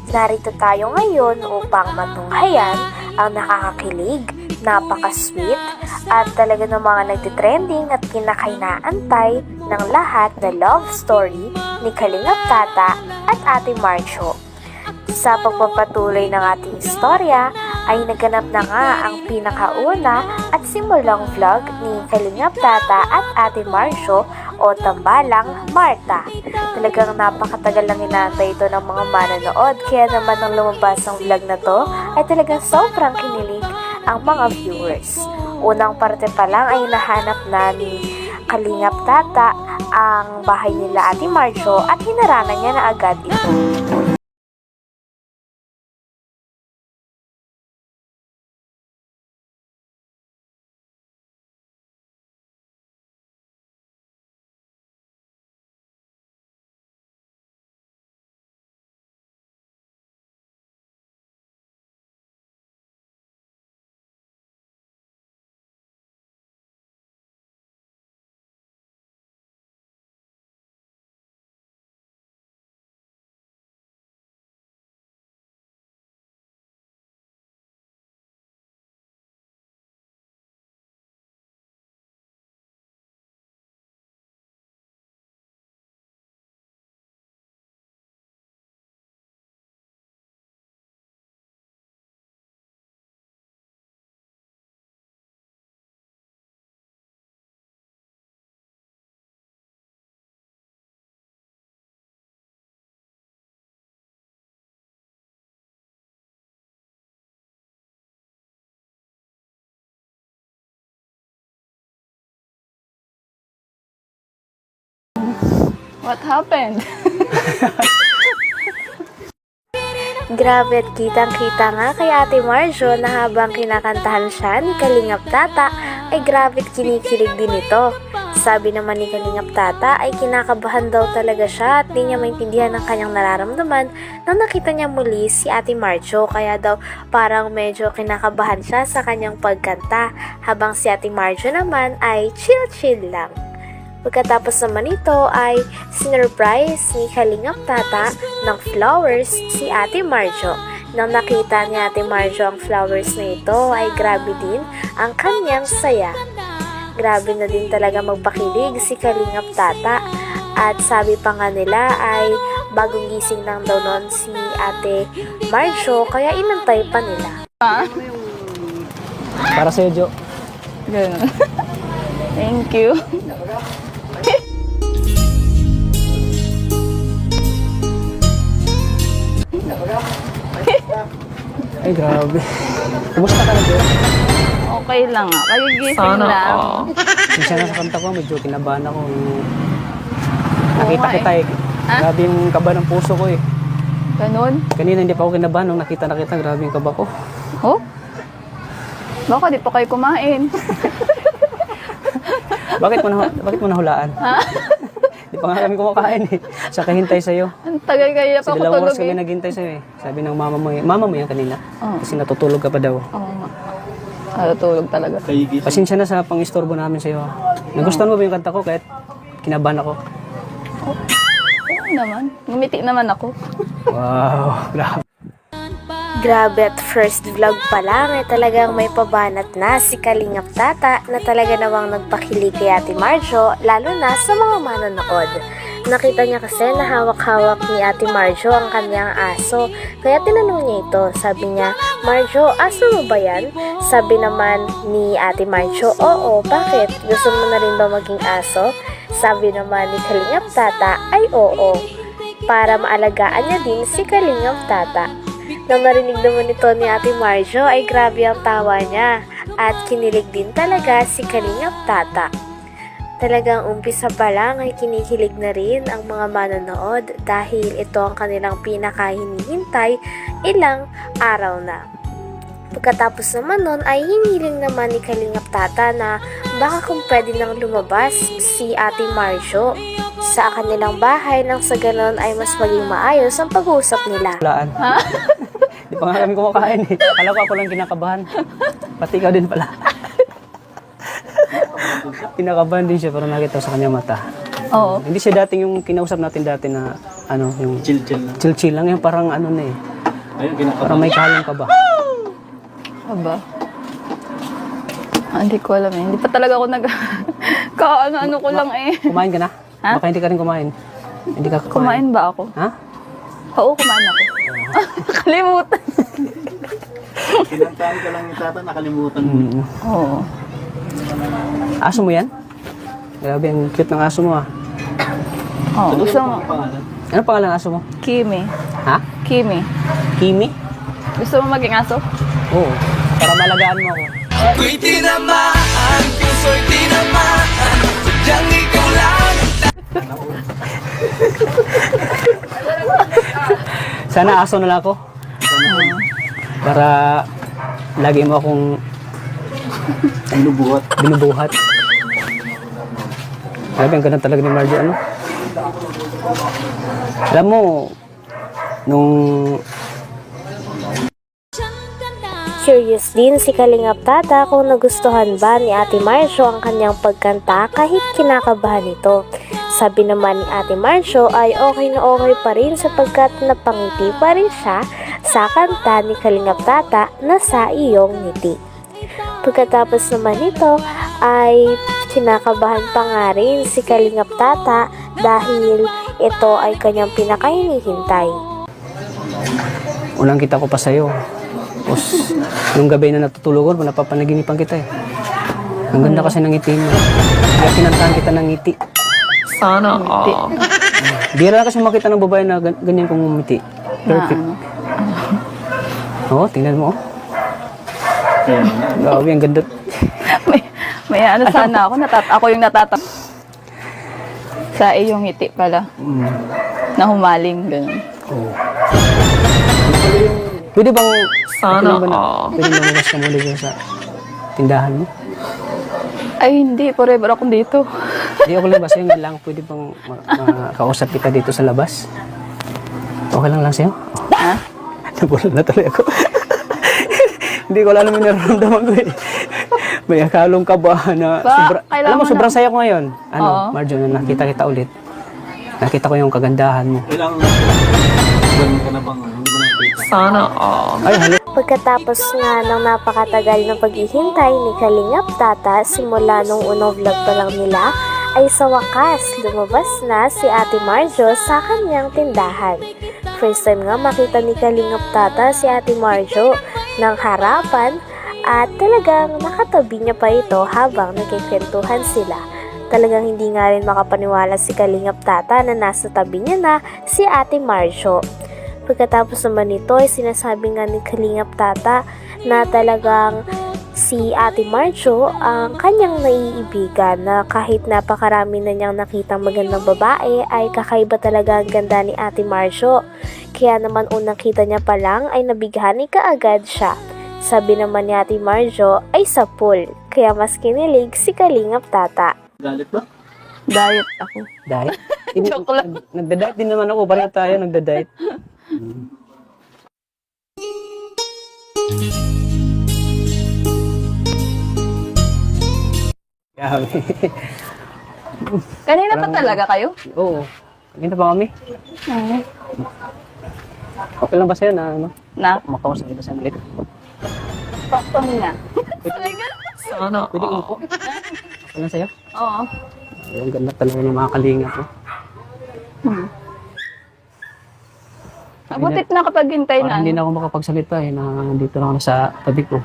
Narito tayo ngayon upang matunghayan ang nakakakilig, napaka-sweet at talaga ng mga nagtitrending at kinakainaantay ng lahat na love story ni Kalingap Tata at Ate Marjo. Sa pagpapatuloy ng ating istorya ay naganap na nga ang pinakauna at simulang vlog ni Kalingap Tata at Ate Marjo o Tambalang Marta. Talagang napakatagal lang inaantay ito ng mga manonood, kaya naman nang lumabas ang vlog na to ay talagang sobrang kinilig ang mga viewers. Unang parte pa lang ay nahanap na ni Kalingap Tata ang bahay nila Ate Marjo at hinaranan niya na agad ito. What happened? Grabe at kitang-kita nga kay Ate Marjo na habang kinakantahan siya ni Kalingap Tata ay grabe at kinikilig din ito. Sabi naman ni Kalingap Tata ay kinakabahan daw talaga siya at di niya maintindihan ang kanyang nararamdaman nang nakita niya muli si Ate Marjo, kaya daw parang medyo kinakabahan siya sa kanyang pagkanta habang si Ate Marjo naman ay chill-chill lang. Pagkatapos naman ito ay sinurprise ni Kalingap Tata ng flowers si Ate Marjo. Nang nakita ni Ate Marjo ang flowers na ito ay grabe din ang kanyang saya. Grabe na din talaga magpakilig si Kalingap Tata at sabi pa nga nila ay bagong gising lang daw noon si Ate Marjo kaya inantay pa nila. Para sa'yo, Jo. Ganun. Thank you. Ay, grabe. Kumusta ka na, Jo? Okay lang ah. Kagigising lang. Minsan na sa kanta ko, medyo kinabahan ako. Nakita kita eh. Ah? Grabe yung kaba ng puso ko eh. Ganun? Kanina hindi pa ako kinabahan. Nung nakita na kita, grabe yung kaba ko. Oh? Baka di pa kayo kumain. Bakit mo nahulaan? Ha? Di pa nga kami kumakain eh. Sa kahintay sa'yo. Ang tagal kaya pa Sa ako dalawang tulog oras kami eh. naghintay sa'yo eh. Sabi ng mama mo yan kanina. Oo. Kasi natutulog ka pa daw. Oo nga. Natulog talaga. Pasensya na sa pang-istorbo namin sa'yo. Nagustuhan mo ba yung kanta ko kahit kinabahan ako? Oo naman. Ngumiti naman ako. Wow, grabe. Grabe at first vlog pa lang ay talagang may pabanat na si Kalingap Tata na talaga namang nagpakilig kay Ate Marjo, lalo na sa mga manonood. Nakita niya kasi na hawak-hawak ni Ate Marjo ang kanyang aso, kaya tinanong niya ito. Sabi niya, "Marjo, aso mo ba yan?" Sabi naman ni Ate Marjo, "Oo, bakit? Gusto mo na rin ba maging aso?" Sabi naman ni Kalingap Tata ay oo, para maalagaan niya din si Kalingap Tata. Nang narinig naman ito ni Ate Marjo ay grabe ang tawa niya at kinilig din talaga si Kalingap Tata. Talagang umpisa pa lang ay kinikilig na rin ang mga manonood dahil ito ang kanilang pinakahinihintay ilang araw na. Pagkatapos naman nun ay hiniling naman ni Kalingap Tata na baka kung pwede nang lumabas si Ate Marjo sa kanilang bahay nang sa ganon ay mas maging maayos ang pag-uusap nila. Hulaan. Ha? Di pa nga kami kumakain eh. Alam ko ako lang kinakabahan. Pati ikaw din pala. Kinakabahan din siya pero nakita ko sa kanya mata. Oo. Hindi siya dating yung kinausap natin dati na ano, yung chill-chill lang. Yung parang ano na eh. Ayun, kinakabahan. Parang may kahalong ka ba? Aba. Hindi ko alam eh. Hindi pa talaga ako Kaano-ano ko lang eh. Kumain ka na? Ha? Baka hindi ka rin kumain. Hindi ka Kumain ba ako? Ha? Oo, kumain ako. Nakalimutan. Kinantahan ka lang ni tata, nakalimutan mo. Oo. Aso mo yan? Grabe, ang cute ng aso mo ah. Oo, gusto mo? Pangalan. Ano pangalan ng aso mo? Kimi. Ha? Kimi. Kimi? Gusto mo maging aso? Oo. Para malagaan mo ako. Ako'y tinamaan, puso'y tinamaan, sadyang ikaw lang. Sana aso na lang ako. Para lagi mo akong Ang lubuhat. binubuhat. Grabe, ang ganda talaga ni Marjo, ano? Alam mo, nung Curious din si Kalingap Tata kung nagustuhan ba ni Ate Marjo ang kanyang pagkanta kahit kinakabahan ito. Sabi naman ni Ate Marjo ay okay na okay pa rin sapagkat napangiti pa rin siya sa kanta ni Kalingap Tata na Sa Iyong Ngiti. Pagkatapos naman nito ay kinakabahan pa nga rin si Kalingap Tata dahil ito ay kanyang pinakahinihintay. unang kita ko pa sa'yo. Tapos, nung gabi na natutulog ko, napapanaginipan kita eh. Ang ganda kasi ng ngiti mo. Kaya kinantahan kita ng ngiti. Sana all. Bira kasi makita ng babae na ganyan kong ngumiti. Perfect. Oo, tingnan mo. Grabe, ang ganda. may ano sana ako. Ako yung natatap. Sa iyong ngiti pala. Na humaling, gano'n. Oo. Pwede bang... Sana Pwede mamukas ka muna dyan sa tindahan mo? Ay, hindi. Forever akong dito. Hindi ako lang ba sa'yo nga lang? Pwede bang makausap kita dito sa labas? Okay lang sa'yo? Ha? Nabulan na tuloy ako. Hindi ko alam yung nararamdaman ko eh. May akalong kabahan na alam mo, sobrang saya ko ngayon. Ano, Oo. Marjo, na nakita kita ulit. Nakita ko yung kagandahan mo. Ilang ganun ka na bang hindi mo nakikita? Sana all. Ay, halo. Pagkatapos nga ng napakatagal na paghihintay ni Kalingap Tata simula nung unang vlog pa lang nila, ay sa wakas lumabas na si Ate Marjo sa kanyang tindahan. First time nga makita ni Kalingap Tata si Ate Marjo ng harapan at talagang nakatabi niya pa ito habang nagkikwentuhan sila. Talagang hindi nga rin makapaniwala si Kalingap Tata na nasa tabi niya na si Ate Marjo. Pagkatapos naman nito ay sinasabi nga ni Kalingap Tata na talagang si Ate Marjo ang kanyang naiibigan na kahit napakarami na niyang nakitang magandang babae ay kakaiba talaga ang ganda ni Ate Marjo. Kaya naman unang kita niya pa lang ay nabighani kaagad siya. Sabi naman ni Ate Marjo ay sa pool, kaya mas kinilig si Kalingap Tata. Galit ba? Diet ako. Diet? Joke lang. Nagda-diet din naman ako. Pareho tayo nagda-diet. Grabe. Kanina pa talaga kayo? Oo. Kanina pa kami. Oo. Okay lang ba sa'yo na ano? Na? Makausap kita sa ulit? Pakto na. Sana Pwede all. umupo? Okay lang sa'yo? Oo. Ang ganda talaga ng mga kalinga ko. Mabutit na kapag hintay na. Parang hindi na ako makapagsalita eh. Nandito lang ako sa tabi ko.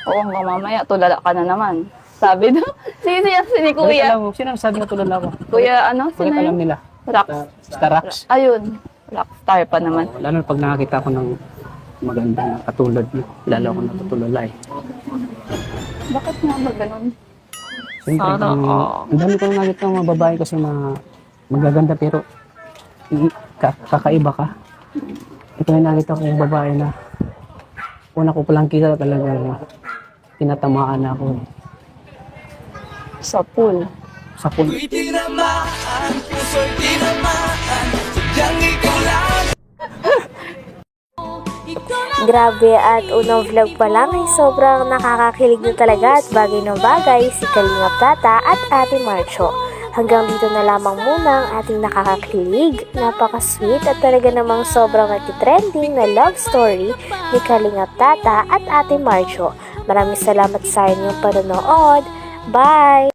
Oo, hanggang mamaya, tulala ka na naman. Sabi daw. Si Bakit Kuya. alam mo? Sino ang sabi na tulad ako? Kuya, ano? Bakit Sino alam yun? nila? Rock. Starax. Ayun. Rockstar pa naman. Lalo na pag nakakita ko ng maganda na katulad mo. Lalo ako natutulala eh. Bakit nga ba ganun? Siyempre, Sana all. ang dami ko nang nakita ng mga babae kasi magaganda pero kakaiba ka. Ito yung nakita ko yung babae na una ko palang kita talaga tinatamaan ako Sa pool. sa pool. Ako'y tinamaan, puso'y tinamaan, sadyang ikaw lang. Grabe at unang vlog pa lang ay sobrang nakakakilig na talaga at bagay na bagay si Kalingap Tata at Ate Marjo. Hanggang dito na lamang muna ang ating nakakakilig, napaka-sweet at talaga namang sobrang nagtitrending na love story ni Kalingap Tata at Ate Marjo. Maraming salamat sa inyong panonood. Bye!